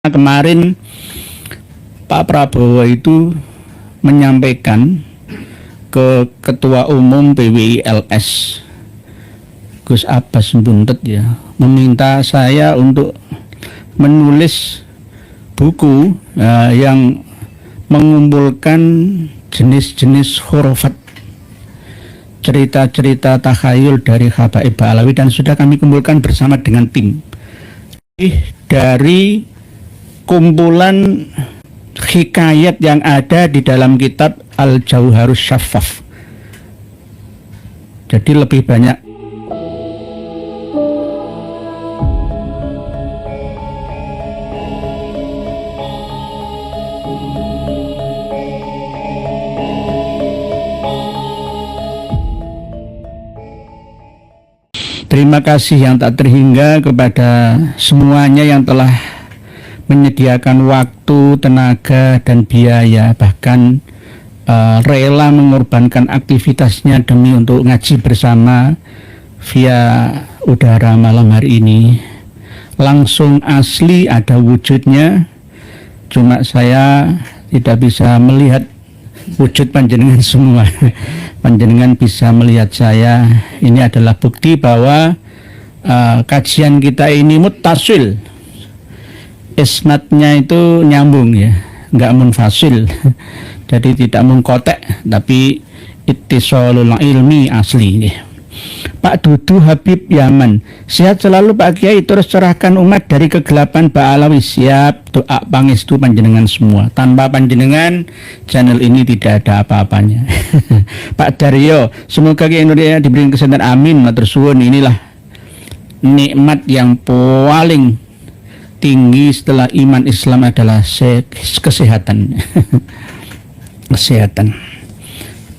Kemarin Pak Prabowo itu menyampaikan ke Ketua Umum PWILS Gus Abbas Buntet ya, meminta saya untuk menulis buku yang mengumpulkan jenis-jenis khurafat, cerita-cerita takhayul dari Habaib Ba'alawi, dan sudah kami kumpulkan bersama dengan tim dari kumpulan hikayat yang ada di dalam kitab Al-Jauharus Syaffaf. Jadi lebih banyak. Terima kasih yang tak terhingga kepada semuanya yang telah menyediakan waktu, tenaga, dan biaya, bahkan rela mengorbankan aktivitasnya demi untuk ngaji bersama via udara malam hari ini. Langsung asli ada wujudnya, cuma saya tidak bisa melihat wujud panjenengan semua. Panjenengan bisa melihat saya. Ini adalah bukti bahwa kajian kita ini muttasil, isnadnya itu nyambung ya, nggak munfasil. Jadi tidak mengkotek, tapi ittisalul ilmi asli ya. Pak Dudu Habib Yaman, sehat selalu Pak Kiai, terus cerahkan umat dari kegelapan Ba'alawi. Siap, doa pangestu panjenengan semua. Tanpa panjenengan channel ini tidak ada apa-apanya. Pak Daryo, semoga Kiai Indonesia diberi kesehatan, amin. Matur suwun. Inilah nikmat yang paling tinggi setelah iman Islam adalah kesehatan. Kesehatan.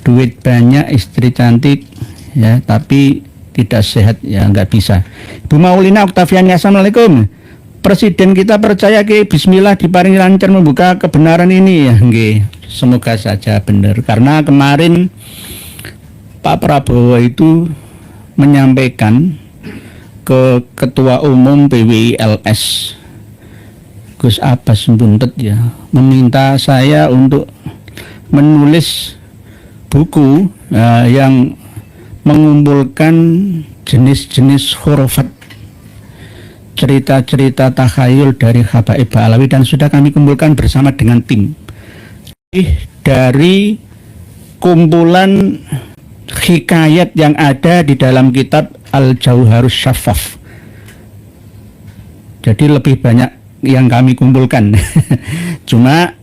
Duit banyak, istri cantik ya, tapi tidak sehat ya, nggak bisa. Bu Maulina Oktaviani, assalamualaikum. Presiden kita percaya ke bismillah diparingi lancar membuka kebenaran ini ya, nggih. Semoga saja benar, karena kemarin Pak Prabowo itu menyampaikan ke Ketua Umum PWILS Gus Abbas Buntet ya, meminta saya untuk menulis buku yang mengumpulkan jenis-jenis khurafat, cerita-cerita takhayul dari Habaib Ba'alawi, dan sudah kami kumpulkan bersama dengan tim dari kumpulan hikayat yang ada di dalam kitab Al-Jauharus Syaffaf. Jadi lebih banyak yang kami kumpulkan. Cuma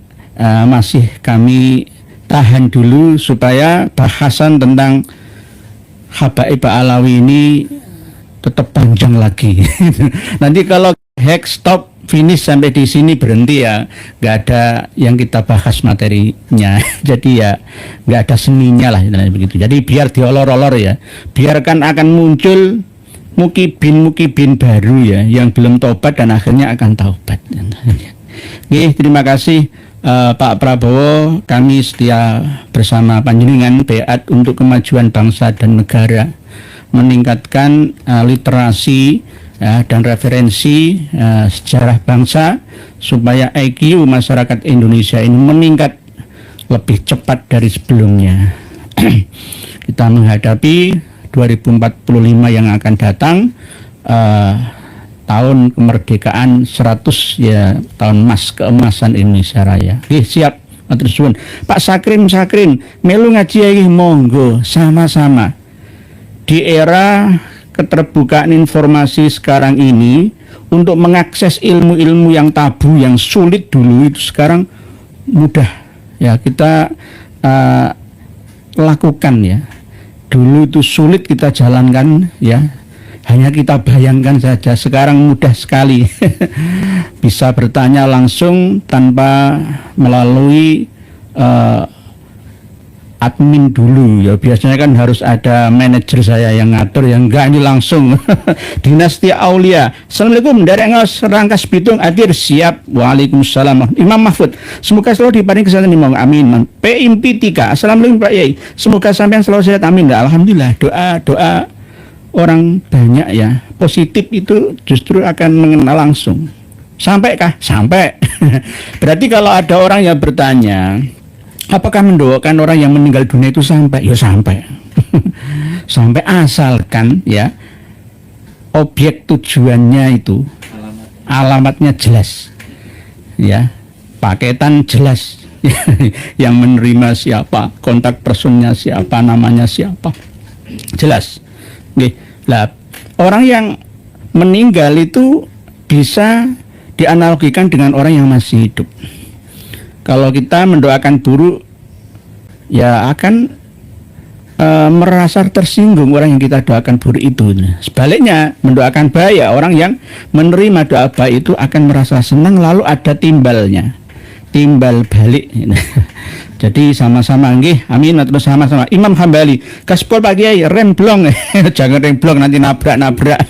masih kami tahan dulu supaya bahasan tentang Habaib Ba'alawi ini tetap panjang lagi. Nanti kalau hack stop finish sampai di sini berhenti ya, nggak ada yang kita bahas materinya. Jadi ya nggak ada seninya lah begitu. Jadi biar diolor-olor ya, biarkan akan muncul mukibin baru ya, yang belum taubat dan akhirnya akan taubat. Oke, terima kasih Pak Prabowo. Kami setia bersama panjenengan beat untuk kemajuan bangsa dan negara, meningkatkan literasi dan referensi sejarah bangsa supaya IQ masyarakat Indonesia ini meningkat lebih cepat dari sebelumnya. Kita menghadapi 2045 yang akan datang, tahun kemerdekaan 100 ya, tahun emas, keemasan Indonesia Raya. Siap, matur suwun. Pak Sakrin melu ngaji iki, monggo sama-sama. Di era keterbukaan informasi sekarang ini, untuk mengakses ilmu-ilmu yang tabu, yang sulit dulu, itu sekarang mudah ya kita lakukan ya. Dulu itu sulit kita jalankan ya, hanya kita bayangkan saja. Sekarang mudah sekali. Bisa bertanya langsung tanpa melalui admin dulu ya. Biasanya kan harus ada manajer saya yang ngatur, yang enggak, ini langsung. Dinasti Aulia, assalamualaikum dari Engos Rangkas Bitung hadir. Siap, waalaikumsalam. Imam Mahfud, semoga selalu diparingi kesehatan, amin. Impi 3, assalamualaikum Pak Yai, semoga sampean selalu sehat, amin. Alhamdulillah, doa orang banyak ya positif itu justru akan mengenal langsung Sampai kah? Sampai. Berarti kalau ada orang yang bertanya, apakah mendoakan orang yang meninggal dunia itu sampai? Ya sampai. Sampai asalkan ya objek tujuannya itu alamatnya jelas. Ya, paketan jelas. Yang menerima siapa, kontak personnya siapa, namanya siapa. Jelas. Oke. Lah, orang yang meninggal itu bisa dianalogikan dengan orang yang masih hidup. Kalau kita mendoakan buruk, ya akan merasa tersinggung orang yang kita doakan buruk itu. Sebaliknya, mendoakan baik, orang yang menerima doa baik itu akan merasa senang, lalu ada timbalnya, timbal balik. Jadi sama-sama nggih, amin, terus sama-sama. Imam Hambali, gaspol Pak Kiai, rem blong. Jangan rem blong nanti nabrak-nabrak.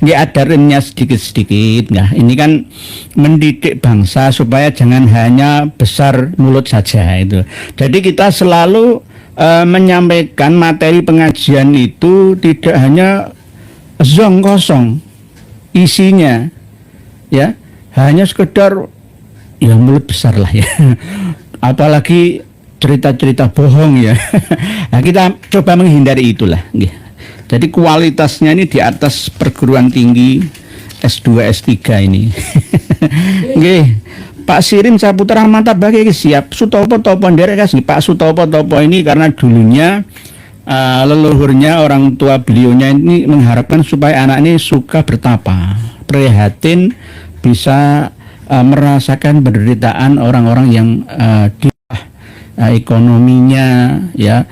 Nggih ada remnya sedikit-sedikit. Nah, ini kan mendidik bangsa supaya jangan hanya besar mulut saja itu. Jadi kita selalu menyampaikan materi pengajian itu tidak hanya zong kosong isinya, ya, hanya sekedar ya mulut besar lah ya. Apalagi cerita-cerita bohong ya. Nah, kita coba menghindari itulah. Jadi kualitasnya ini di atas perguruan tinggi S2, S3 ini. Nggih. Pak Sirin Saputra mantap bagi siap. Sutopo topo nderek kasih Pak Sutopo topo ini karena dulunya leluhurnya orang tua beliaunya ini mengharapkan supaya anak ini suka bertapa, prihatin, bisa merasakan penderitaan orang-orang yang di ekonominya, ya,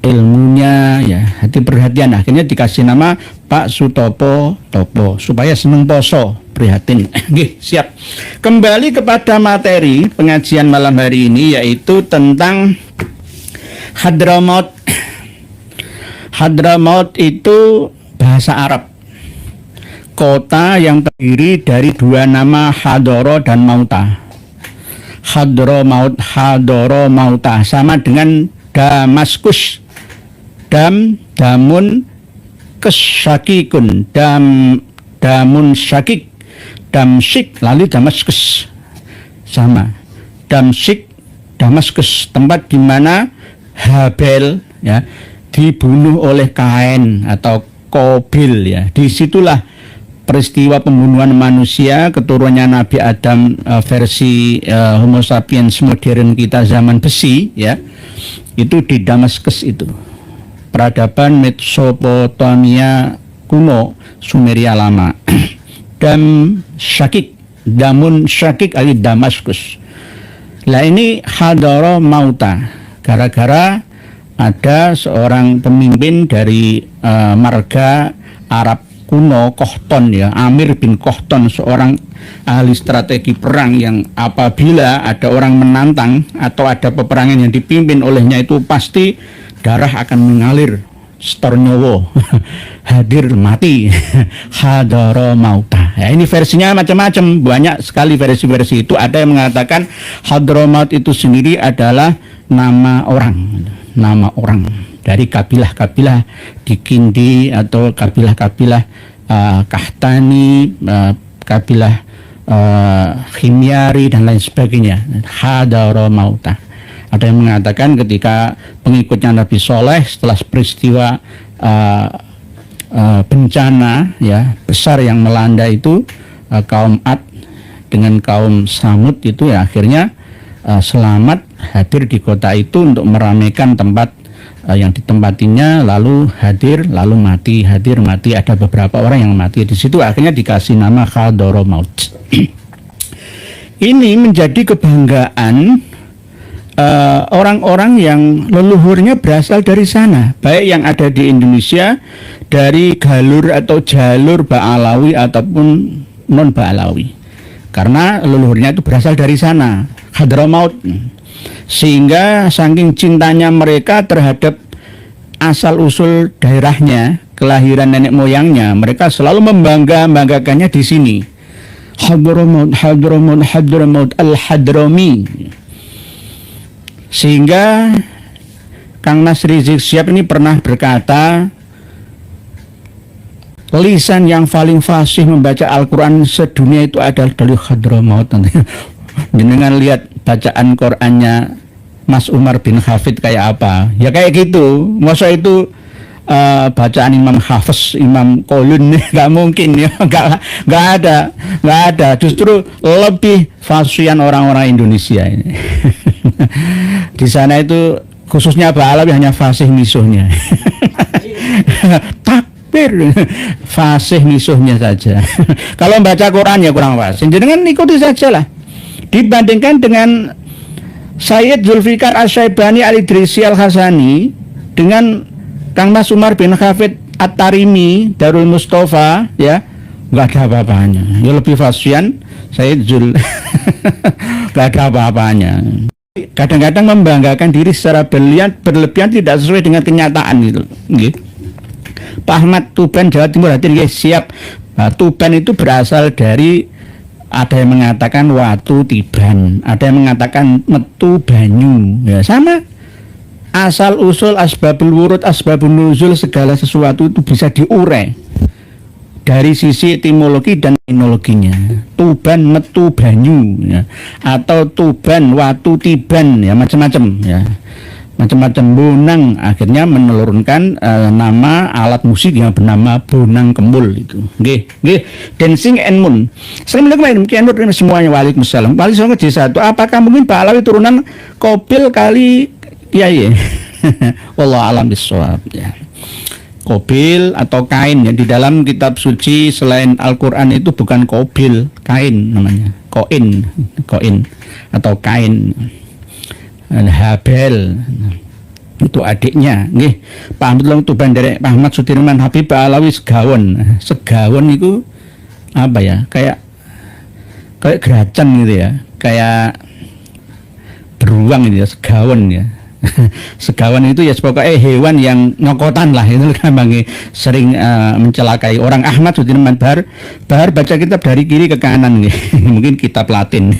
ilmunya, ya, hati perhatian. Akhirnya dikasih nama Pak Sutopo Topo supaya seneng poso, prihatin. Oke, siap. Kembali kepada materi pengajian malam hari ini, yaitu tentang Hadramaut. Hadramaut itu bahasa Arab, kota yang terdiri dari dua nama Hadoro dan Mauta. Hadramaut, Hadoro Mauta sama dengan Damaskus. Damun kesyakikun, damun syakik, Damsyik lalu Damaskus sama. Damsyik, Damaskus, tempat di mana Habel ya dibunuh oleh Kain atau Kobil ya. Disitulah peristiwa pembunuhan manusia keturunannya Nabi Adam versi Homo sapiens modern kita zaman besi ya. Itu di Damaskus itu. Peradaban Mesopotamia kuno, Sumeria lama. Damun syakik ali Damaskus. Lah ini Hadara Mauta gara-gara ada seorang pemimpin dari marga Arab kuno Kohton ya, Amir bin Kohton, seorang ahli strategi perang yang apabila ada orang menantang atau ada peperangan yang dipimpin olehnya itu pasti darah akan mengalir, stornyowo, hadir mati. Hadara Mauta. Ya, ini versinya macam-macam, banyak sekali versi-versi itu. Ada yang mengatakan Hadramaut itu sendiri adalah nama orang dari kabilah-kabilah di Kindi atau kabilah-kabilah Kahtani, kabilah Himyari dan lain sebagainya. Hadara Mauta. Ada yang mengatakan ketika pengikutnya Nabi Soleh setelah peristiwa bencana ya besar yang melanda itu, kaum Ad dengan kaum Samud itu ya akhirnya selamat hadir di kota itu untuk meramaikan tempat yang ditempatinya, lalu hadir lalu mati, hadir mati, ada beberapa orang yang mati di situ, akhirnya dikasih nama Hadramaut. Ini menjadi kebanggaan orang-orang yang leluhurnya berasal dari sana, baik yang ada di Indonesia dari galur atau jalur Ba'alawi ataupun non Ba'alawi, karena leluhurnya itu berasal dari sana, Hadramaut. Sehingga saking cintanya mereka terhadap asal-usul daerahnya, kelahiran nenek moyangnya, mereka selalu membanggakannya di sini. Hadramaut, Hadramaut, Hadramaut, Al-Hadrami. Sehingga Kang Nas Rizik Syihab ini pernah berkata, lisan yang paling fasih membaca Al-Quran sedunia itu adalah dari Hadramaut. Jenengan lihat bacaan Qurannya Mas Umar bin Hafid kayak apa? Ya kayak gitu. Masa itu bacaan Imam Hafiz, Imam Qolun, nggak mungkin ya, nggak ada. Justru lebih fasihan orang-orang Indonesia ini. Di sana itu khususnya Pak Alawi hanya fasih misuhnya. Takbir, fasih misuhnya saja. Kalau baca Quran ya kurang fasih. Jangan ikuti saja lah. Dibandingkan dengan Sayyid Zulfikar Asy-Syaibani Al-Idrisi Al-Hasani dengan Kang Mas Umar bin Hafid At-Tarimi Darul Mustafa, ya nggak ada apa-apanya. Ya lebih fasihan Sayyid Zul. Nggak ada apa-apanya. Kadang-kadang membanggakan diri secara berlebihan tidak sesuai dengan kenyataan gitu. Pak Ahmad Tuban Jawa Timur hadir, ya siap. Nah, Tuban itu berasal dari, ada yang mengatakan watu tiban, ada yang mengatakan metu banyu, ya sama. Asal usul asbabul wurud, asbabun nuzul, segala sesuatu itu bisa diurai dari sisi etimologi dan etnologinya. Tuban metu banyu, ya, atau tuban watu tiban, ya macam-macam, ya macam-macam. Bonang akhirnya menelurkan nama alat musik yang bernama bonang kembul itu. Nggih. Dancing and Moon. Assalamualaikum warahmatullahi wabarakatuh semuanya. Waalaikumsalam. Wali Songo J1. Apakah mungkin Pak Alawi turunan Qabil kali Kiai? Wallahu a'lam bishawab, ya. Qabil atau Kain, ya, di dalam kitab suci selain Al-Qur'an itu bukan Qabil, Kain namanya. Koin atau Kain. Habel itu adiknya, nggih. Pak Ahmad Tuban dari Pak Ahmad Sudirman Habib Pak Alawi Segawon itu apa ya, kayak geracan gitu ya, kayak beruang gitu ya, segawon ya. Segawan itu ya pokoknya hewan yang nyokotan lah, itu gampang sering mencelakai orang. Ahmad Sudirman Bahar baca kitab dari kiri ke kanan mungkin kitab Latin.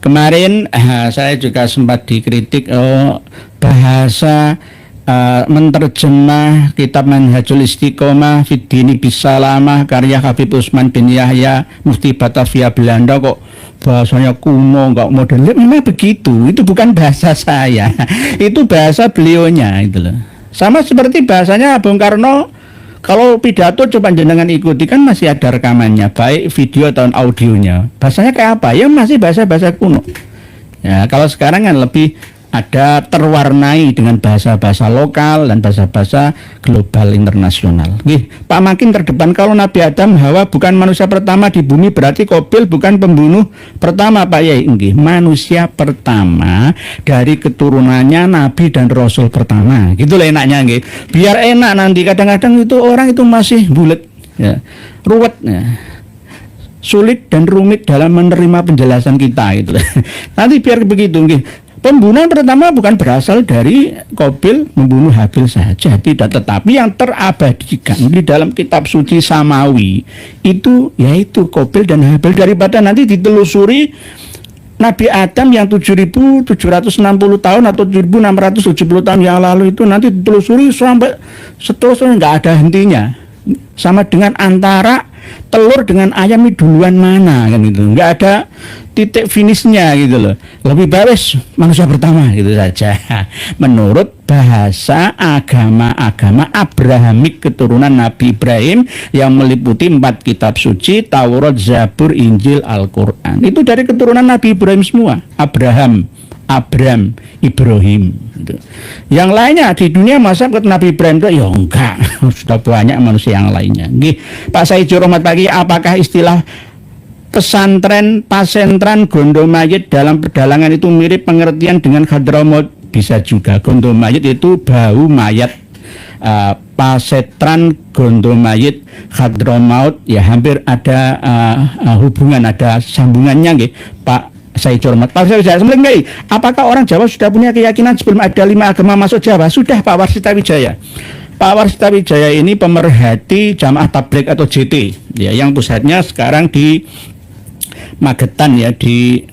Kemarin saya juga sempat dikritik bahasa menterjemah kitab Manhajul Istiqomah Fiddini Bisalamah karya Habib Usman bin Yahya Mufti Batavia Belanda kok bahasanya kuno, nggak modern. Memang begitu, itu bukan bahasa saya, itu bahasa beliaunya itu loh. Sama seperti bahasanya Bung Karno, kalau pidato coba jenengan ikuti kan masih ada rekamannya, baik video atau audionya. Bahasanya kayak apa? Ya masih bahasa-bahasa kuno. Ya kalau sekarang kan lebih ada terwarnai dengan bahasa-bahasa lokal dan bahasa-bahasa global internasional. Pak Makin terdepan, kalau Nabi Adam Hawa bukan manusia pertama di bumi, berarti Qabil bukan pembunuh pertama, Pak Yai. Manusia pertama dari keturunannya Nabi dan Rasul pertama. Gitulah enaknya, biar enak nanti. Kadang-kadang itu orang itu masih bulet, ya, ruwet, ya, sulit dan rumit dalam menerima penjelasan kita gitu. Nanti biar begitu, pembunuhan pertama bukan berasal dari Qabil membunuh Habil saja, tidak, tetapi yang terabadikan di dalam kitab suci Samawi itu yaitu Qabil dan Habil. Daripada nanti ditelusuri Nabi Adam yang 7.760 tahun atau 7.670 tahun yang lalu itu nanti ditelusuri sampai seterusnya, nggak ada hentinya. Sama dengan antara telur dengan ayam ini duluan mana kan itu, nggak ada titik finishnya gitu loh. Lebih baik manusia pertama gitu saja menurut bahasa agama-agama Abrahamik keturunan Nabi Ibrahim yang meliputi 4 kitab suci, Taurat, Zabur, Injil, Al-Quran. Itu dari keturunan Nabi Ibrahim semua. Abram, Ibrahim gitu. Yang lainnya di dunia masa ke Nabi Ibrahim itu ya enggak, sudah banyak manusia yang lainnya. Pak Said Rahmat pagi, apakah istilah pesantren, pasentran, gondo mayit dalam pedalangan itu mirip pengertian dengan Hadramaut? Bisa juga. Gondo mayit itu bau mayat, pasetran, gondo mayit, Hadramaut ya hampir ada hubungan, ada sambungannya, Pak saya hormat. Pak Warsita Wijaya, apakah orang Jawa sudah punya keyakinan sebelum ada 5 agama masuk Jawa? Sudah, Pak Warsita Wijaya. Pak Warsita Wijaya ini pemerhati Jamaah Tabligh atau JT, ya, yang pusatnya sekarang di Magetan, ya, di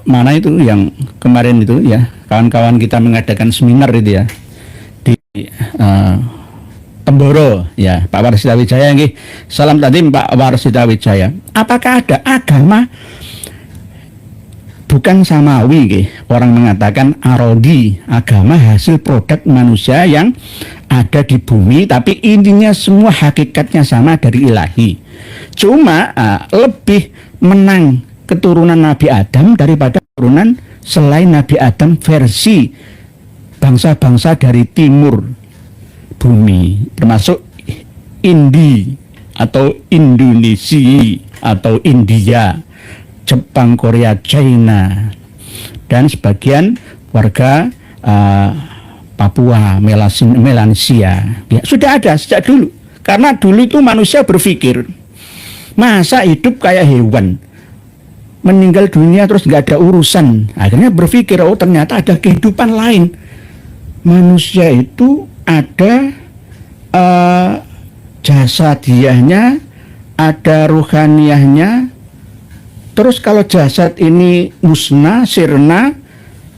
mana itu yang kemarin itu, ya, kawan-kawan kita mengadakan seminar itu, ya, di Temboro, ya Pak Warsita Wijaya, nggih. Salam tadi Pak Warsita Wijaya. Apakah ada agama bukan samawi, nggih? Orang mengatakan arodi, agama hasil produk manusia yang ada di bumi, tapi intinya semua hakikatnya sama dari ilahi. Cuma lebih menang keturunan Nabi Adam daripada keturunan selain Nabi Adam versi bangsa-bangsa dari timur bumi, termasuk Indi atau Indonesia atau India, Jepang, Korea, China, dan sebagian warga Papua, Melanesia. Ya, sudah ada sejak dulu. Karena dulu itu manusia berpikir, masa hidup kayak hewan, meninggal dunia terus nggak ada urusan. Akhirnya berpikir, oh ternyata ada kehidupan lain. Manusia itu ada jasadiahnya, ada ruhaniyahnya. Terus kalau jasad ini musnah, sirna,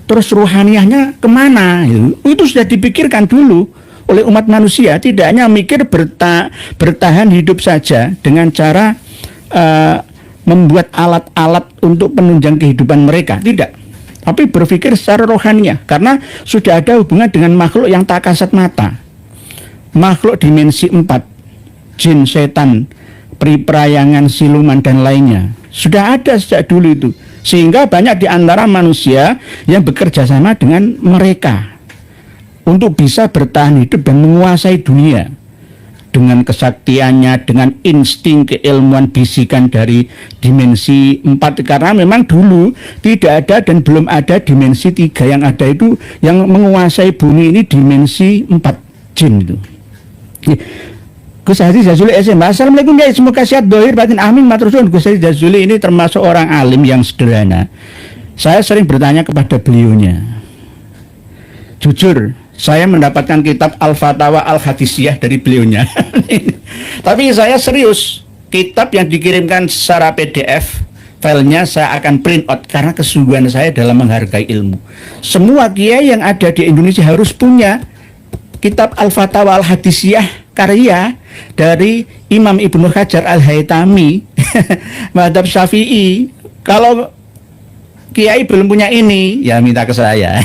terus ruhaniyahnya kemana? Itu sudah dipikirkan dulu oleh umat manusia. Tidak hanya mikir bertahan hidup saja dengan cara membuat alat-alat untuk penunjang kehidupan mereka. Tidak. Tapi berpikir secara rohaniah, karena sudah ada hubungan dengan makhluk yang tak kasat mata, makhluk dimensi 4, jin, setan, peri-perayangan, siluman, dan lainnya. Sudah ada sejak dulu itu, sehingga banyak di antara manusia yang bekerja sama dengan mereka untuk bisa bertahan hidup dan menguasai dunia dengan kesaktiannya, dengan insting keilmuan bisikan dari dimensi 4, karena memang dulu tidak ada dan belum ada dimensi 3. Yang ada itu yang menguasai bumi ini dimensi 4, jin itu. Gus Hadi Jazuli SMA. Assalamualaikum guys, semoga sehat dohir batin, amin matur suwun. Gus Hadi Jazuli ini termasuk orang alim yang sederhana. Saya sering bertanya kepada beliaunya. Jujur, saya mendapatkan kitab Al-Fatawa Al-Hadisiyah dari beliaunya. Tapi saya serius, kitab yang dikirimkan secara PDF, filenya saya akan print out karena kesungguhan saya dalam menghargai ilmu. Semua kiai yang ada di Indonesia harus punya kitab Al-Fatawa Al-Hadisiyah karya dari Imam Ibnu Hajar Al-Haytami, Madhab Syafi'i. Kalau kiai belum punya ini, ya minta ke saya.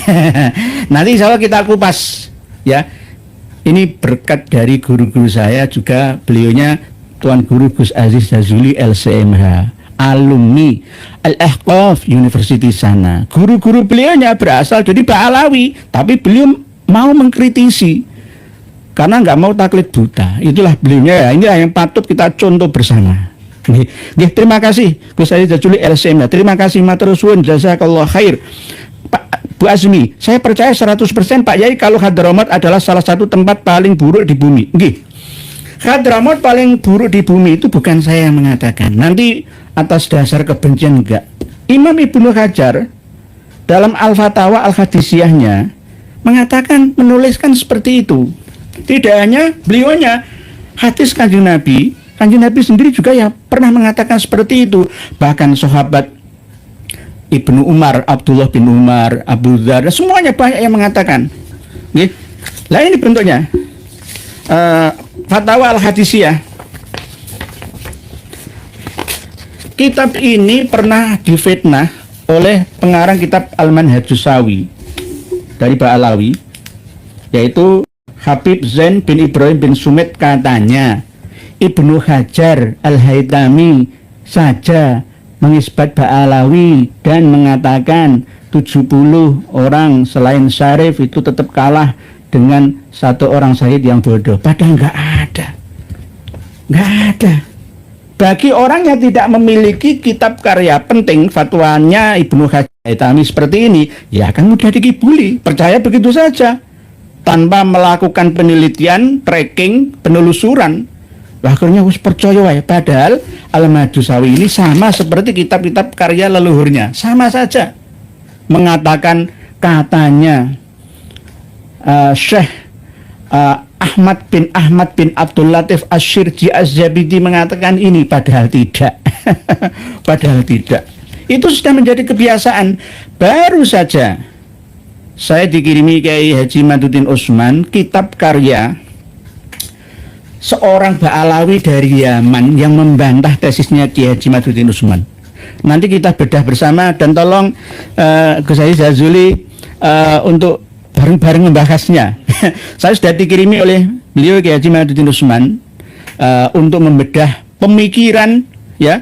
Nanti insya Allah kita kupas, ya. Ini berkat dari guru-guru saya juga, beliaunya Tuan Guru Gus Aziz Jazuli LCMH, alumni Al-Ahqaf University sana. Guru-guru beliaunya berasal dari Ba'alawi, tapi beliau mau mengkritisi karena nggak mau taklid buta. Itulah beliaunya, ya. Inilah yang patut kita contoh bersama. Terima kasih Gus Aziz Jazuli LCMH. Terima kasih matur suwun, jazakallah khair. Pak Bu Azmi, saya percaya 100% Pak Yai kalau Hadramaut adalah salah satu tempat paling buruk di bumi. Nggih. Hadramaut paling buruk di bumi itu bukan saya yang mengatakan. Nanti atas dasar kebencian enggak. Imam Ibnu Hajar dalam Al-Fatawa Al-Hadisiyahnya mengatakan, menuliskan seperti itu. Tidak hanya beliaunya, hadis Kanjeng Nabi sendiri juga ya pernah mengatakan seperti itu. Bahkan sahabat Ibnu Umar, Abdullah bin Umar, Abu Dzar, semuanya banyak yang mengatakan. Nah ini bentuknya Fatwa Al-Hadisiyah. Kitab ini pernah difitnah oleh pengarang kitab Al-Manhajus Sawi dari Ba'alawi, yaitu Habib Zain bin Ibrahim bin Sumit. Katanya Ibnu Hajar Al-Haytami saja mengisbat Ba'alawi dan mengatakan 70 orang selain Syarif itu tetap kalah dengan satu orang syahid yang bodoh. Padahal nggak ada. Bagi orang yang tidak memiliki kitab karya penting fatwanya Ibnu Hajar Al-Haytami seperti ini, ya akan mudah dikibuli, percaya begitu saja tanpa melakukan penelitian, tracking, penelusuran. Akhirnya harus percaya wae. Padahal Al-Manhajus Sawi ini sama seperti kitab-kitab karya leluhurnya, sama saja mengatakan katanya Syekh Ahmad bin Abdul Latif Asy-Syirji Az-Zabidi mengatakan ini, padahal tidak. Padahal tidak. Itu sudah menjadi kebiasaan. Baru saja saya dikirimi Kiai Haji Maduddin Utsman kitab karya seorang Ba'alawi dari Yaman yang membantah tesisnya Kiai Haji Madudin Usman. Nanti kita bedah bersama dan tolong Gus Haji Jazuli untuk bareng-bareng membahasnya. Saya sudah dikirimi oleh beliau Kiai Haji Madudin Usman untuk membedah pemikiran ya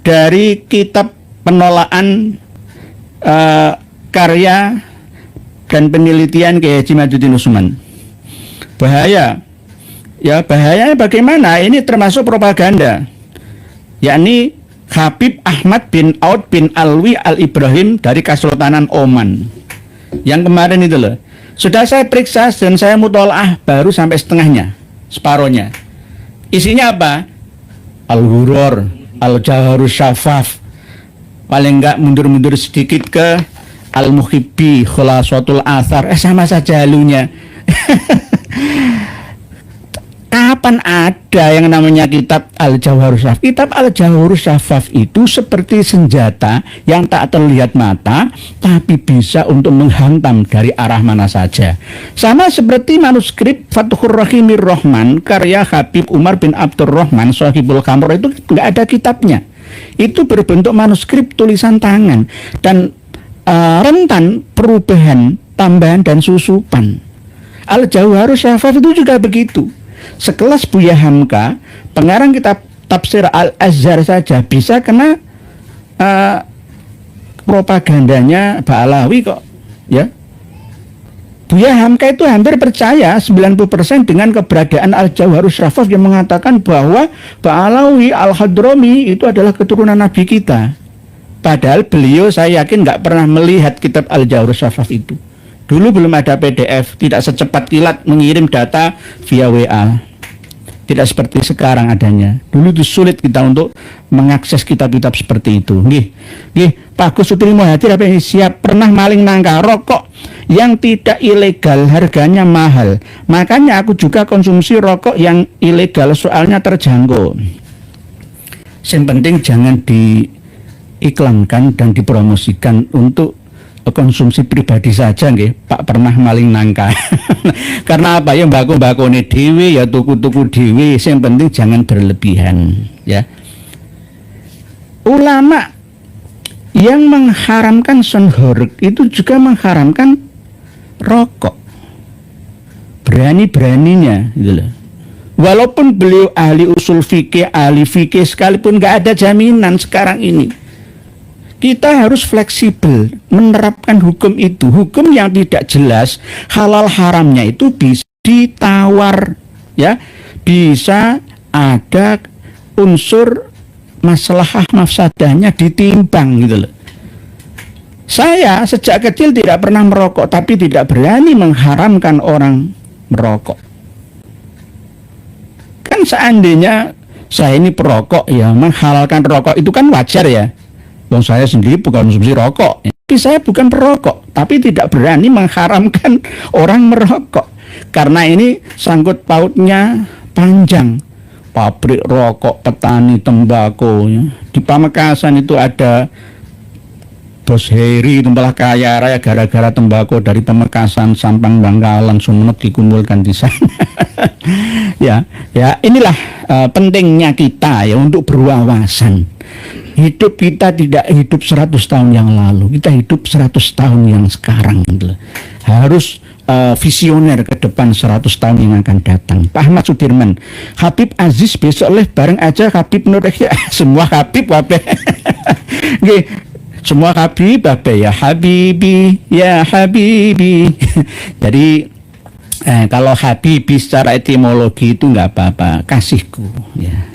dari kitab penolakan karya dan penelitian Kiai Haji Madudin Usman. Bahaya, ya bahayanya bagaimana? Ini termasuk propaganda, yakni Habib Ahmad bin Aud bin Alwi Al-Ibrahim dari Kesultanan Oman. Yang kemarin itu loh, sudah saya periksa dan saya mutolaah baru sampai setengahnya, separohnya. Isinya apa? Al-Ghurur, Al-Jawharus Syafaf, paling enggak mundur-mundur sedikit ke Al-Muhibbi, Khulasatul Athar, sama saja halunya. Kapan ada yang namanya kitab Al-Jawharus Syafaf? Kitab Al-Jawharus Syafaf itu seperti senjata yang tak terlihat mata, tapi bisa untuk menghantam dari arah mana saja. Sama seperti manuskrip Fathur Rahimir Rahman karya Habib Umar bin Abdurrahman Shahibul Kamar itu nggak ada kitabnya. Itu berbentuk manuskrip tulisan tangan dan rentan perubahan, tambahan dan susupan. Al-Jawharus Syafaf itu juga begitu. Sekelas Buya Hamka, pengarang kitab tafsir Al-Azhar saja bisa kena propagandanya Ba'alawi kok, ya. Buya Hamka itu hampir percaya 90% dengan keberadaan Al-Jawharus Syafaf yang mengatakan bahwa Ba'alawi Al-Hadrami itu adalah keturunan Nabi kita. Padahal beliau saya yakin nggak pernah melihat kitab Al-Jawharus Syafaf itu. Dulu belum ada PDF, tidak secepat kilat mengirim data via WA. Tidak seperti sekarang adanya. Dulu itu sulit kita untuk mengakses kitab-kitab seperti itu. Pak Gus Sutri Muhadir apa siap pernah maling nangka rokok yang tidak ilegal harganya mahal. Makanya aku juga konsumsi rokok yang ilegal soalnya terjangkau. Yang penting jangan diiklankan dan dipromosikan untuk konsumsi pribadi saja nggih, Pak pernah maling nangka. Karena apa ya mbako-mbako ini dewe ya tuku-tuku dewe, yang penting jangan berlebihan ya. Ulama yang mengharamkan sonhorek itu juga mengharamkan rokok. Berani-beraninya gitu loh. Walaupun beliau ahli usul fikih, ahli fikih sekalipun nggak ada jaminan sekarang ini. Kita harus fleksibel menerapkan hukum itu. Hukum yang tidak jelas halal haramnya itu bisa ditawar ya. Bisa ada unsur maslahah mafsadahnya ditimbang gitu loh. Saya sejak kecil tidak pernah merokok tapi tidak berani mengharamkan orang merokok. Kan seandainya saya ini perokok ya, menghalalkan rokok itu kan wajar ya. Saya sendiri bukan konsumsi rokok, tapi saya bukan perokok, tapi tidak berani mengharamkan orang merokok karena ini sangkut pautnya panjang. Pabrik rokok, petani tembakau ya. Di Pamekasan itu ada Bos Heri itu malah kaya raya gara-gara tembakau dari Pamekasan, Sampang, Bangkalan, Sumeneb dikumpulkan di sana. ya inilah pentingnya kita ya untuk berwawasan. Hidup kita tidak hidup 100 tahun yang lalu, kita hidup 100 tahun yang sekarang gitu. Harus visioner ke depan 100 tahun yang akan datang. Pak Ahmad Sudirman, Habib Aziz besok oleh bareng aja Habib Nur ya, semua Habib wabe. Semua Habib wabe ya Habibi ya Habibi. Jadi kalau Habibi secara etimologi itu nggak apa-apa, kasihku ya.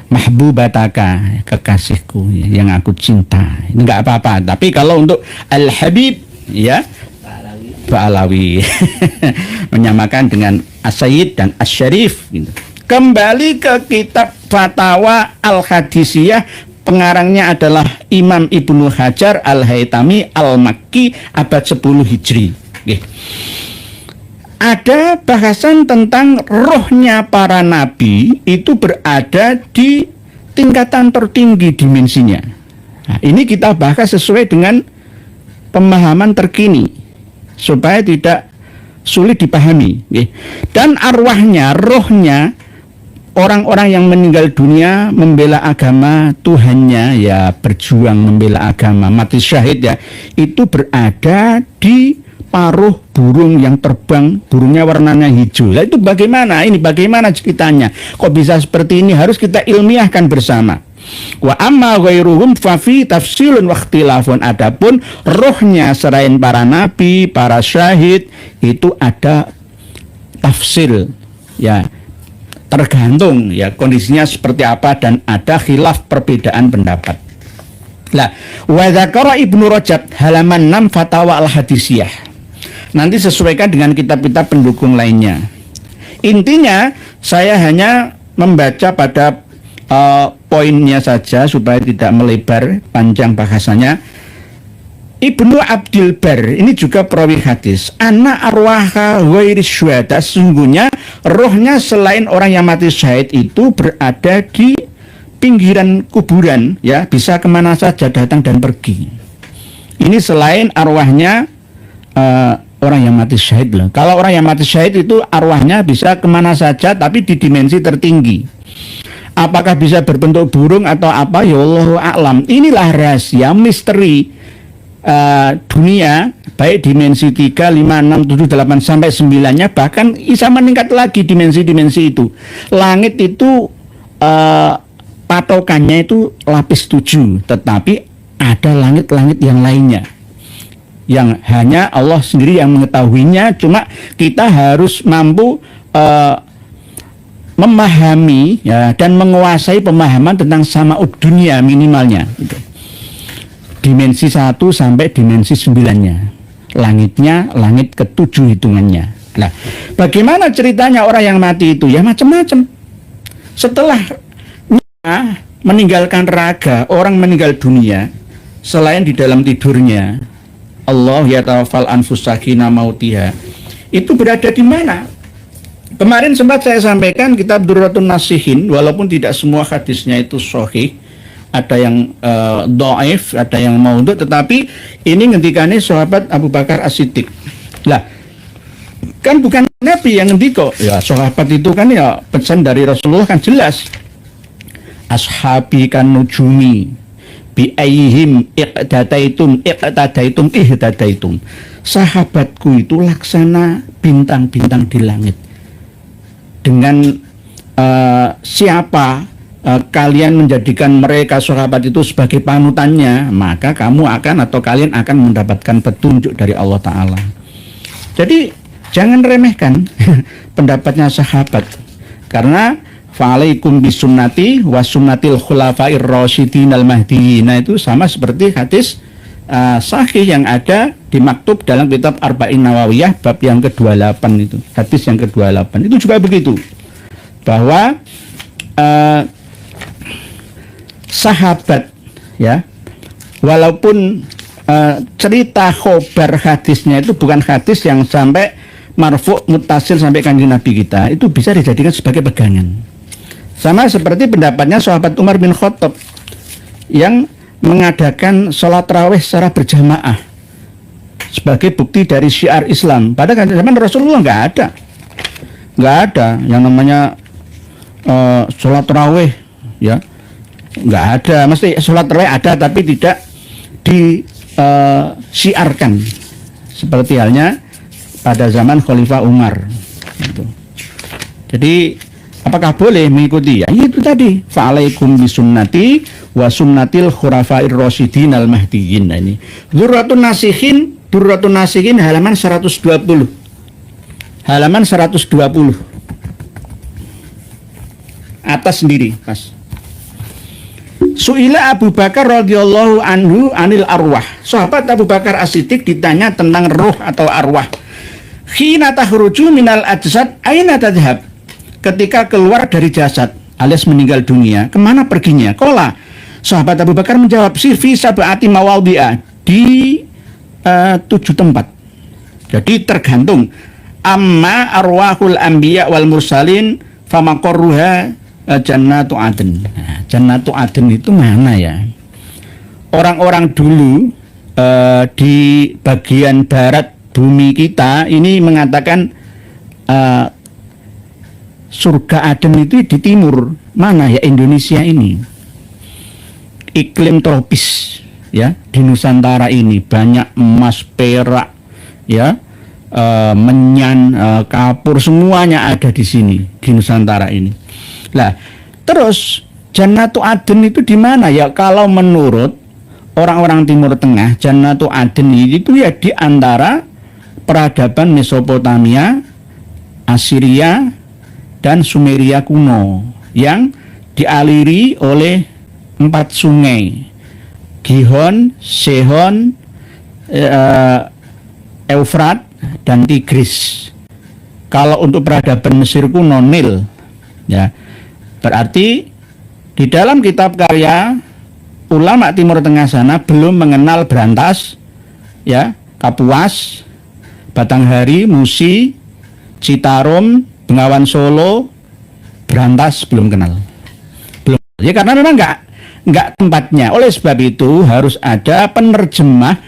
Mahbubataka, kekasihku yang aku cinta, ini nggak apa-apa. Tapi kalau untuk Al-Habib ya Ba'alawi menyamakan dengan As-Sayyid dan As-Syarif gitu. Kembali ke kitab Fatawa Al-Hadisiyah, pengarangnya adalah Imam Ibnu Hajar Al-Haytami Al-Makki abad 10 Hijri. Ada bahasan tentang rohnya para nabi itu berada di tingkatan tertinggi dimensinya. Nah, ini kita bahas sesuai dengan pemahaman terkini supaya tidak sulit dipahami. Dan arwahnya, rohnya orang-orang yang meninggal dunia membela agama Tuhannya, ya berjuang membela agama, mati syahid ya, itu berada di paruh burung yang terbang, burungnya warnanya hijau. Lah itu bagaimana? Ini bagaimana ceritanya? Kok bisa seperti ini? Harus kita ilmiahkan bersama. Wa amma ghairuhum fa fi tafsilun wa ikhtilafun. Adapun rohnya selain para nabi, para syahid, itu ada tafsil, ya, tergantung ya kondisinya seperti apa, dan ada khilaf perbedaan pendapat. Lah, wa dzakara Ibnu Rajab halaman 6 Fatawa Al-Hadisiyah. Nanti sesuaikan dengan kitab-kitab pendukung lainnya. Intinya saya hanya membaca pada poinnya saja supaya tidak melebar panjang bahasanya. Ibnu Abdul Bar ini juga perawi hadis. Anna arwaha ghairi syuhada, sesungguhnya rohnya selain orang yang mati syahid itu berada di pinggiran kuburan, ya, bisa kemana saja datang dan pergi. Ini selain arwahnya orang yang mati syahid loh. Kalau orang yang mati syahid itu arwahnya bisa kemana saja, tapi di dimensi tertinggi. Apakah bisa berbentuk burung atau apa? Ya Allahu a'lam. Inilah rahasia misteri dunia, baik dimensi 3, 5, 6, 7, 8 sampai 9-nya, bahkan bisa meningkat lagi dimensi-dimensi itu. Langit itu patokannya itu lapis 7, tetapi ada langit-langit yang lainnya yang hanya Allah sendiri yang mengetahuinya. Cuma kita harus mampu memahami, ya, dan menguasai pemahaman tentang sama'ud dunia minimalnya gitu. Dimensi 1 sampai dimensi 9-nya, langitnya langit ke-7 hitungannya. Nah, bagaimana ceritanya orang yang mati itu? Ya macam-macam. Setelah meninggalkan raga, orang meninggal dunia, selain di dalam tidurnya, Allah yatawaffal anfus sakina mautiha, itu berada di mana? Kemarin sempat saya sampaikan kitab Durratun Nasihin, walaupun tidak semua hadisnya itu sahih, ada yang dhaif, ada yang maudhu, tetapi ini ngendikane sahabat Abu Bakar As-Siddiq. Lah, kan bukan Nabi yang ngendiko, ya sahabat itu kan ya pesan dari Rasulullah kan jelas. Ashabi kan nujumi bi ayyihim iqtadaitum ihtadaitum. Sahabatku itu laksana bintang-bintang di langit. Dengan siapa kalian menjadikan mereka sahabat itu sebagai panutannya, maka kamu akan atau kalian akan mendapatkan petunjuk dari Allah Ta'ala. Jadi jangan remehkan pendapatnya sahabat, karena fa'alaikum bisunnati wa sunnatil khulafair rasyidin al-mahdiyyin. Nah, itu sama seperti hadis sahih yang ada di maktub dalam kitab Arba'in Nawawiyah bab yang ke-28 itu. Hadis yang ke-28 itu juga begitu, bahwa sahabat, ya, walaupun cerita khobar hadisnya itu bukan hadis yang sampai marfu' muttasil sampai kanjeng Nabi kita, itu bisa dijadikan sebagai pegangan. Sama seperti pendapatnya sahabat Umar bin Khattab yang mengadakan sholat tarawih secara berjamaah sebagai bukti dari syiar Islam. Pada zaman Rasulullah nggak ada yang namanya sholat tarawih, ya, nggak ada. Mesti sholat tarawih ada, tapi tidak disiarkan seperti halnya pada zaman Khalifah Umar gitu. Jadi apakah boleh mengikuti? Ya itu tadi, fa'alaikum bisunnati wa sunnatil khurafair rasyidin al-mahdiyyin. Nah, ini Durratun Nasihin halaman 120. Halaman 120. Atas sendiri, Mas. Su'ila Abu Bakar radhiyallahu anhu anil arwah. Sahabat Abu Bakar As-Siddiq ditanya tentang roh atau arwah. Khina takhruju minal ajsad aina tadhhab? Ketika keluar dari jasad alias meninggal dunia, kemana perginya? Qala, sahabat Abu Bakar menjawab, fi sab'ati mawadhi'a, di 7 tempat. Jadi tergantung. Amma arwahul anbiya wal mursalin famaqarruha jannatu adn. Nah, jannatu adn itu mana ya? Orang-orang dulu di bagian barat bumi kita ini mengatakan surga Aden itu di timur. Mana ya? Indonesia ini. Iklim tropis ya, di Nusantara ini banyak emas, perak ya, menyan, kapur, semuanya ada di sini di Nusantara ini. Lah, terus Jannatu Aden itu di mana ya? Kalau menurut orang-orang Timur Tengah, Jannatu Aden itu ya di antara peradaban Mesopotamia, Assyria, dan Sumeria kuno yang dialiri oleh 4 sungai, Gihon, Sehon, Eufrat, dan Tigris. Kalau untuk peradaban Mesir kuno, Nil ya. Berarti di dalam kitab karya ulama Timur Tengah sana belum mengenal Brantas ya, Kapuas, Batanghari, Musi, Citarum, Bengawan Solo, Brantas belum kenal. Belum. Ya karena memang enggak tempatnya. Oleh sebab itu harus ada penerjemah,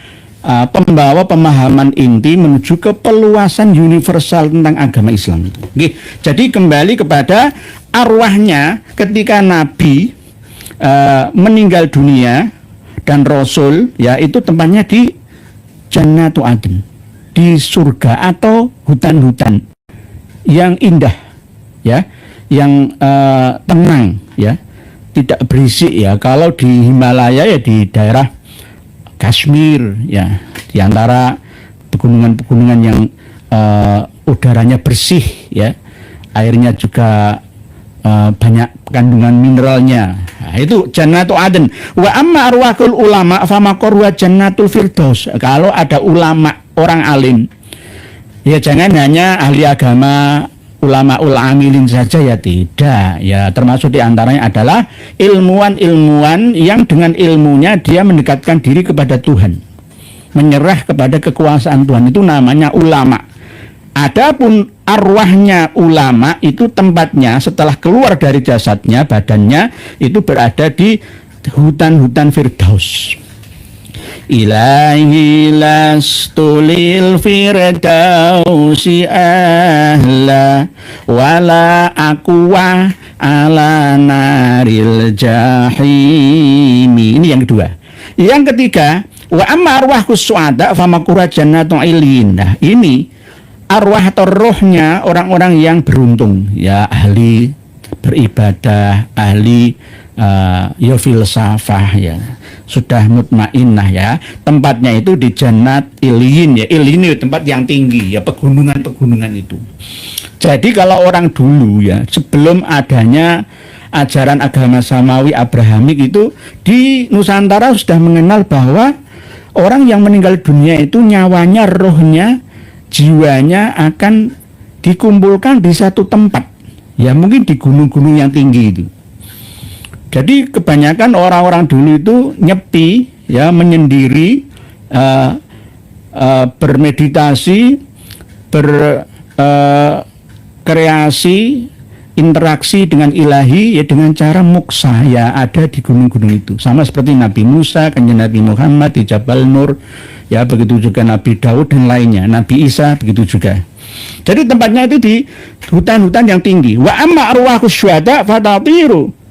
pembawa pemahaman inti menuju ke peluasan universal tentang agama Islam itu. Oke. Jadi kembali kepada arwahnya ketika Nabi meninggal dunia dan Rasul ya, itu tempatnya di Jannatu Aden, di surga atau hutan-hutan yang indah ya, yang tenang ya, tidak berisik ya. Kalau di Himalaya ya di daerah Kashmir ya, di antara pegunungan-pegunungan yang udaranya bersih ya, airnya juga banyak kandungan mineralnya. Nah, itu Jannatu Aden. Wa amma arwahul ulama famaqarwa Jannatul Firdaus. Kalau ada ulama, orang alim, ya jangan hanya ahli agama, ulama amilin saja ya, tidak ya. Termasuk diantaranya adalah ilmuwan-ilmuwan yang dengan ilmunya dia mendekatkan diri kepada Tuhan, menyerah kepada kekuasaan Tuhan, itu namanya ulama. Adapun arwahnya ulama itu tempatnya setelah keluar dari jasadnya, badannya itu berada di hutan-hutan Firdaus. Ilahi lastu lil firdausi ahla wala aqwa ala naril jahimi. Ini yang kedua. Yang ketiga, wa amma arwahus su'ada famakura jannatu ilin. Nah, ini arwah atau rohnya orang-orang yang beruntung ya, ahli beribadah, ahli ya filsafah ya, sudah mutmainnah ya. Tempatnya itu di Jannat Iliyin ya. Iliyin itu tempat yang tinggi ya, pegunungan-pegunungan itu. Jadi kalau orang dulu ya, sebelum adanya ajaran agama Samawi Abrahamik itu, di Nusantara sudah mengenal bahwa orang yang meninggal dunia itu nyawanya, rohnya, jiwanya akan dikumpulkan di satu tempat ya, mungkin di gunung-gunung yang tinggi itu. Jadi kebanyakan orang-orang dulu itu nyepi ya, menyendiri, bermeditasi, berkreasi, interaksi dengan ilahi ya, dengan cara muksa ya, ada di gunung-gunung itu. Sama seperti Nabi Musa, kanjeng Nabi Muhammad di Jabal Nur ya, begitu juga Nabi Daud dan lainnya, Nabi Isa begitu juga. Jadi tempatnya itu di hutan-hutan yang tinggi. Wa amma arwahus syuhada fatatiru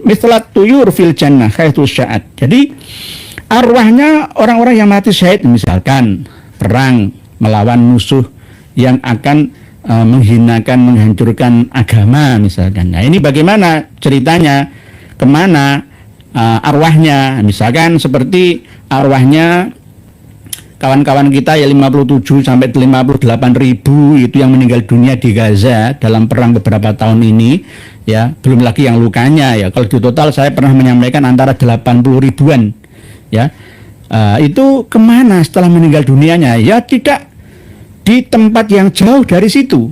mislat tuyur fil jannah haitsu sya'at. Jadi arwahnya orang-orang yang mati syahid, misalkan perang melawan musuh yang akan menghinakan, menghancurkan agama misalkan. Nah, ini bagaimana ceritanya, kemana arwahnya? Misalkan seperti arwahnya kawan-kawan kita ya 57 sampai 58 ribu itu yang meninggal dunia di Gaza dalam perang beberapa tahun ini ya, belum lagi yang lukanya ya. Kalau di total saya pernah menyampaikan antara 80 ribuan ya. Itu kemana setelah meninggal dunianya? Ya tidak di tempat yang jauh dari situ.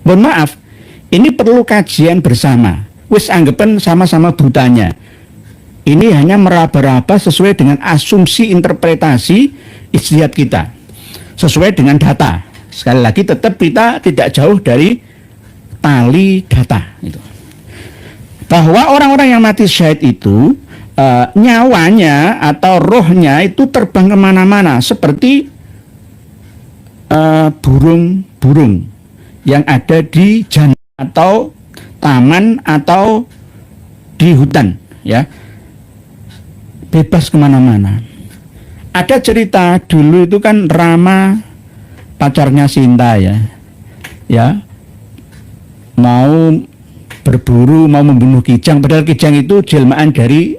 Mohon maaf, ini perlu kajian bersama. Wis anggapan sama-sama butanya. Ini hanya meraba-raba sesuai dengan asumsi interpretasi ijtihad kita, sesuai dengan data. Sekali lagi tetap kita tidak jauh dari tali data itu. Bahwa orang-orang yang mati syahid itu nyawanya atau rohnya itu terbang kemana-mana seperti burung-burung yang ada di jantan atau taman atau di hutan, ya, bebas kemana-mana. Ada cerita dulu itu kan Rama pacarnya Sinta, ya mau berburu, mau membunuh kijang, padahal kijang itu jelmaan dari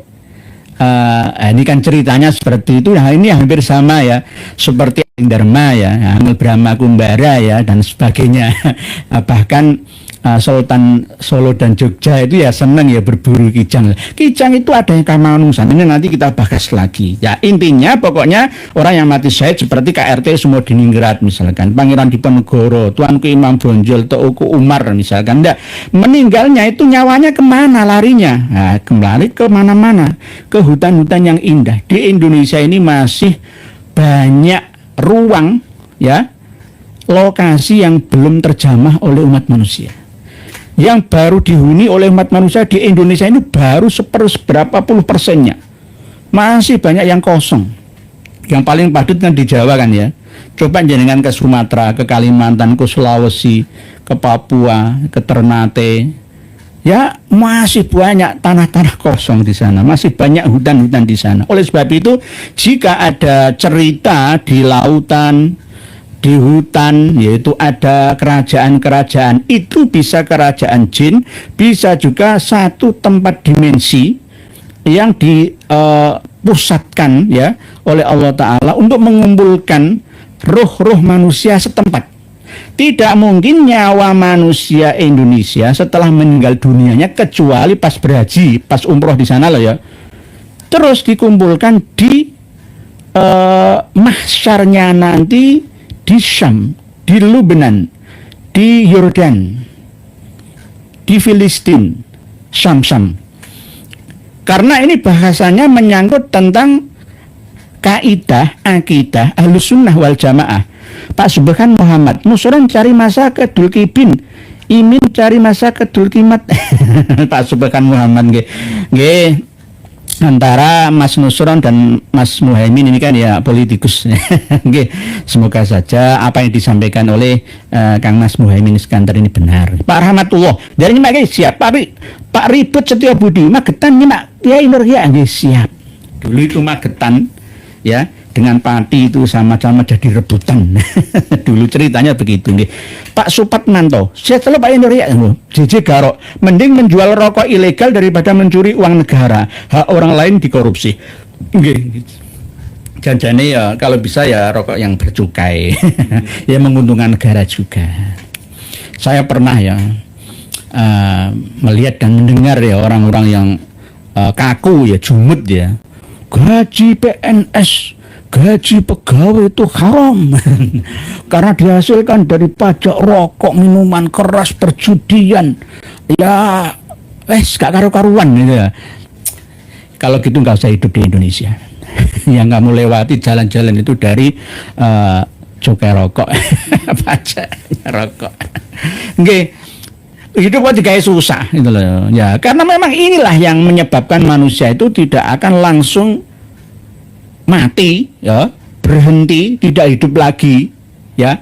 ini kan ceritanya seperti itu. Nah, ini hampir sama ya, seperti Dharma ya, Brahma Kumbara ya, dan sebagainya. Bahkan Sultan Solo dan Jogja itu ya senang ya berburu kijang. Kijang itu ada yang kamanusan. Ini nanti kita bahas lagi. Ya intinya pokoknya orang yang mati syahid seperti KRT Sumodiningrat misalkan, Pangeran Diponegoro, Tuanku Imam Bonjol, Teuku Umar misalkan. Enggak, meninggalnya itu nyawanya kemana larinya? Nah, kembali ke mana-mana, ke hutan-hutan yang indah. Di Indonesia ini masih banyak ruang ya, lokasi yang belum terjamah oleh umat manusia. Yang baru dihuni oleh umat manusia di Indonesia ini baru seberapa puluh persennya. Masih banyak yang kosong. Yang paling padat kan di Jawa kan ya. Coba jenengan ke Sumatera, ke Kalimantan, ke Sulawesi, ke Papua, ke Ternate. Ya masih banyak tanah-tanah kosong di sana. Masih banyak hutan-hutan di sana. Oleh sebab itu jika ada cerita di lautan, di hutan, yaitu ada kerajaan-kerajaan, itu bisa kerajaan jin, bisa juga satu tempat dimensi yang dipusatkan ya oleh Allah Ta'ala untuk mengumpulkan roh-roh manusia setempat. Tidak mungkin nyawa manusia Indonesia setelah meninggal dunianya kecuali pas berhaji, pas umroh di sana loh ya, terus dikumpulkan di mahsyarnya nanti di Syam, di Lebanon, di Yordan, di Filistin, Syam. Karena ini bahasanya menyangkut tentang kaidah akidah Ahlus Sunnah wal Jamaah. Pak Subhan Muhammad, Nusron cari masa ke Dulkibin, Imin cari masa ke Dulkimat. Pak Subhan Muhammad nggih. Antara Mas Nusron dan Mas Muhaimin ini kan ya politikus. Oke, semoga saja apa yang disampaikan oleh Kang Mas Muhaimin Iskandar ini benar. Pak Rahmatullah, dari nyimak siap. Pak Ribut Setiabudi, Magetan nyimak ya Nur ya siap. Dulu itu Magetan ya dengan Pati itu sama-sama jadi rebutan. Dulu ceritanya begitu nih. Pak Supatmanto, saya selalu Pak Indoria, JJ Garok, mending menjual rokok ilegal daripada mencuri uang negara, hak orang lain dikorupsi. Janjane ya kalau bisa ya rokok yang bercukai, ya menguntungkan negara juga. Saya pernah ya melihat dan mendengar ya orang-orang yang kaku ya, jumut ya, gaji PNS, gaji pegawai itu haram karena dihasilkan dari pajak rokok, minuman keras, perjudian. Ya, gak karu-karuan gitu ya. Kalau gitu nggak usah hidup di Indonesia. Yang kamu lewati jalan-jalan itu dari cukai rokok, pajak rokok. Oke. Hidup kok digawe susah gitu loh. Ya, karena memang inilah yang menyebabkan manusia itu tidak akan langsung mati ya, berhenti, tidak hidup lagi ya.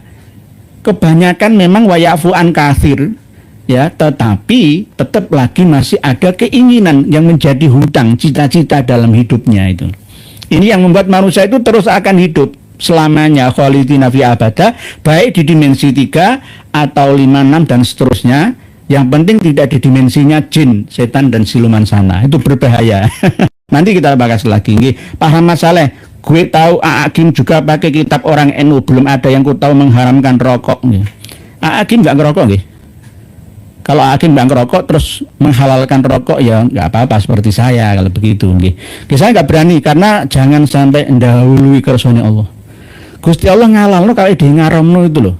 Kebanyakan memang wayafu an kathir ya, tetapi tetap lagi masih ada keinginan yang menjadi hutang, cita-cita dalam hidupnya itu. Ini yang membuat manusia itu terus akan hidup selamanya khalidina fi abada, baik di dimensi 3 atau 5, 6 dan seterusnya. Yang penting tidak di dimensinya jin, setan dan siluman sana. Itu berbahaya. Nanti kita bahas lagi. Pak Ahmad Saleh, gue tahu Aakim juga pakai kitab orang NU. Belum ada yang ku tahu mengharamkan rokok. Aakim nggak ngerokok nggih. Kalau Aakim nggak ngerokok terus menghalalkan rokok ya nggak apa-apa seperti saya kalau begitu. Saya nggak berani karena jangan sampai mendahului kersane Allah. Gusti Allah ngalal lo kalau di ngaramno itu loh.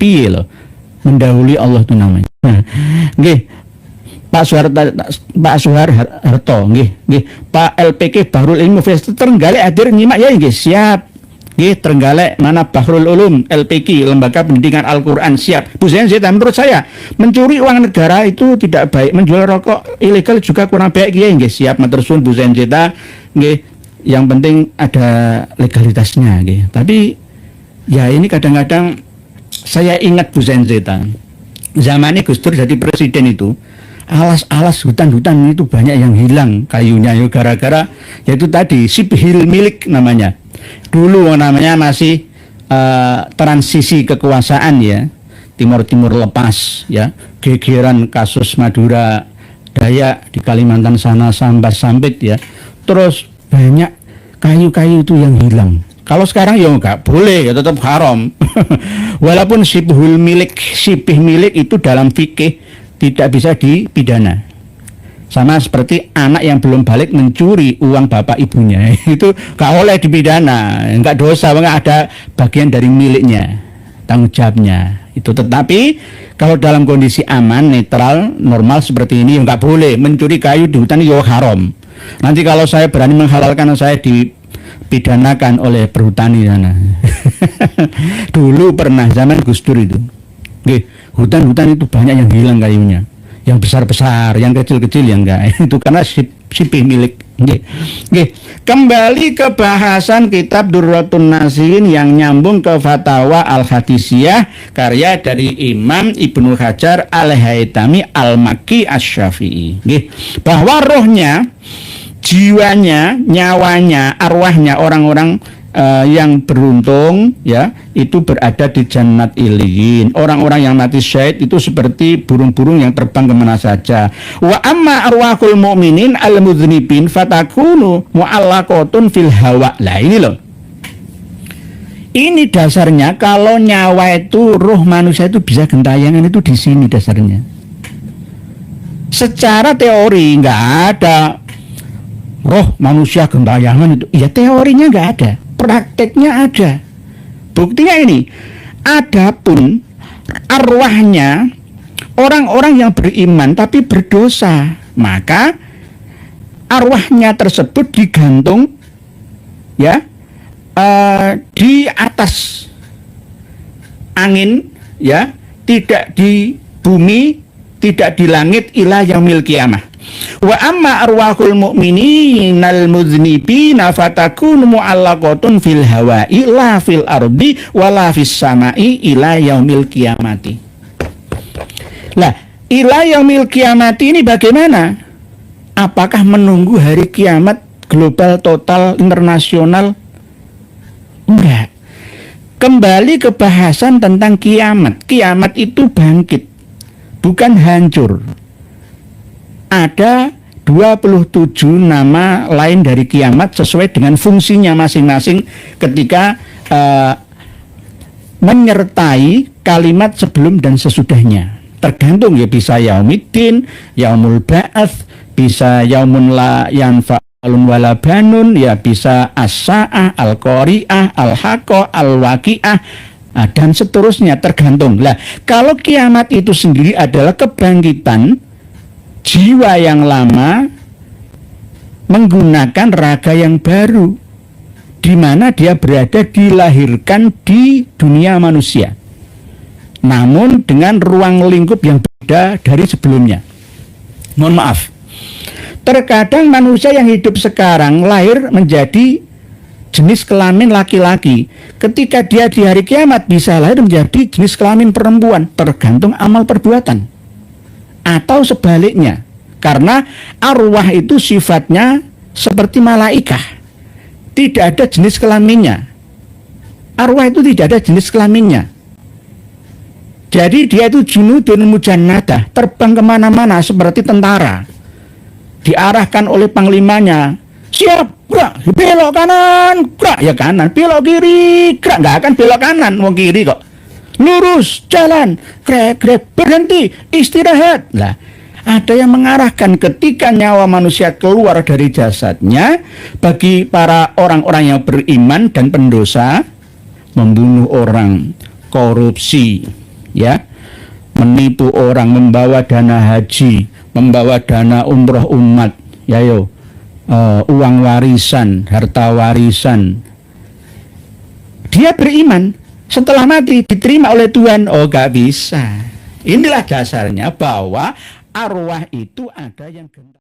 Piye loh? Mendahului Allah itu namanya. Nggih. Pak Suharto nggih. Pak LPK Bahrul Ilmu Festival Trenggalek hadir nyimak ya nggih. Siap. Nggih, Trenggalek mana Bahrul Ulum LPK Lembaga Pendidikan Al-Qur'an siap. Bu Zenzeta, menurut saya mencuri uang negara itu tidak baik. Menjual rokok ilegal juga kurang baik ya nggih. Siap matur suwun Bu Zenzeta nggih. Yang penting ada legalitasnya nggih. Tapi Ya ini kadang-kadang saya ingat Bu Senzeta, zamannya Gus Dur jadi presiden itu, alas-alas hutan-hutan itu banyak yang hilang kayunya, ya gara-gara yaitu tadi sipil milik namanya. Dulu namanya masih transisi kekuasaan ya, Timur lepas ya, gegeran kasus Madura Dayak di Kalimantan sana sampai sampit ya, terus banyak kayu-kayu itu yang hilang. Kalau sekarang ya nggak boleh, ya tetap haram. Walaupun sipih milik itu dalam fikih tidak bisa dipidana. Sama seperti anak yang belum balik mencuri uang bapak ibunya, itu nggak boleh dipidana, nggak dosa, nggak ada bagian dari miliknya, tanggung jawabnya. Itu tetapi kalau dalam kondisi aman, netral, normal seperti ini, nggak boleh mencuri kayu di hutan, ya haram. Nanti kalau saya berani menghalalkan, saya dipidanakan oleh perhutani sana. Dulu pernah zaman Gus Dur itu, hutan-hutan itu banyak yang hilang kayunya, yang besar-besar, yang kecil-kecil yang enggak. Itu karena sipih milik. Kembali ke bahasan kitab Durratun Nasihin yang nyambung ke Fatawa Al-Hadisiyah karya dari Imam Ibnu Hajar Al-Haytami Al-Makki Asy-Syafi'i. Bahwa rohnya, jiwanya, nyawanya, arwahnya orang-orang yang beruntung ya, itu berada di Jannat Iliyin. Orang-orang yang mati syahid itu seperti burung-burung yang terbang kemana saja. Wa amma arwahul mu'minin al-mudznibin fatakunu mu'allaqatun fil hawa. Lah ini loh, ini dasarnya kalau nyawa itu, roh manusia itu bisa gentayangan, itu di sini dasarnya. Secara teori nggak ada roh manusia gentayangan itu, ya teorinya nggak ada, prakteknya ada. Buktinya ini, adapun arwahnya orang-orang yang beriman tapi berdosa, maka arwahnya tersebut digantung ya di atas angin ya, tidak di bumi, tidak di langit, ila yaumil qiyamah. Wa amma arwahul mu'mininal mudznibina fatakunu mu'allaqatun fil hawa'i la fil ardi wala fis sama'i ila yaumil qiyamati. Lah, ila yaumil qiyamati ini bagaimana? Apakah menunggu hari kiamat global total internasional? Enggak. Kembali ke bahasan tentang kiamat. Kiamat itu bangkit, bukan hancur. Ada 27 nama lain dari kiamat sesuai dengan fungsinya masing-masing ketika menyertai kalimat sebelum dan sesudahnya. Tergantung ya, bisa yaumiddin, yaumul ba'ats, bisa yaumun la yanfa'un wala banun, ya bisa as-sa'ah, al-qari'ah, al-haqqah, al-waqi'ah, dan seterusnya, tergantung. Lah, kalau kiamat itu sendiri adalah kebangkitan jiwa yang lama menggunakan raga yang baru, di mana dia berada dilahirkan di dunia manusia, namun dengan ruang lingkup yang beda dari sebelumnya. Mohon maaf, terkadang manusia yang hidup sekarang lahir menjadi jenis kelamin laki-laki, ketika dia di hari kiamat bisa lahir menjadi jenis kelamin perempuan, tergantung amal perbuatan. Atau sebaliknya, karena arwah itu sifatnya seperti malaikah, tidak ada jenis kelaminnya. Arwah itu tidak ada jenis kelaminnya. Jadi dia itu junudun mujannadah, terbang kemana-mana seperti tentara, diarahkan oleh panglimanya. Siap, gerak, belok kanan, gerak, ya kanan, belok kiri, gerak, nggak akan belok kanan, mau kiri kok. Lurus, jalan, grek, berhenti, istirahat. Lah, ada yang mengarahkan ketika nyawa manusia keluar dari jasadnya. Bagi para orang-orang yang beriman dan pendosa, membunuh orang, korupsi, ya, menipu orang, membawa dana haji, membawa dana umroh umat, ya yo, uang warisan, harta warisan. Dia beriman. Setelah mati diterima oleh Tuhan, oh gak bisa. Inilah dasarnya bahwa arwah itu ada yang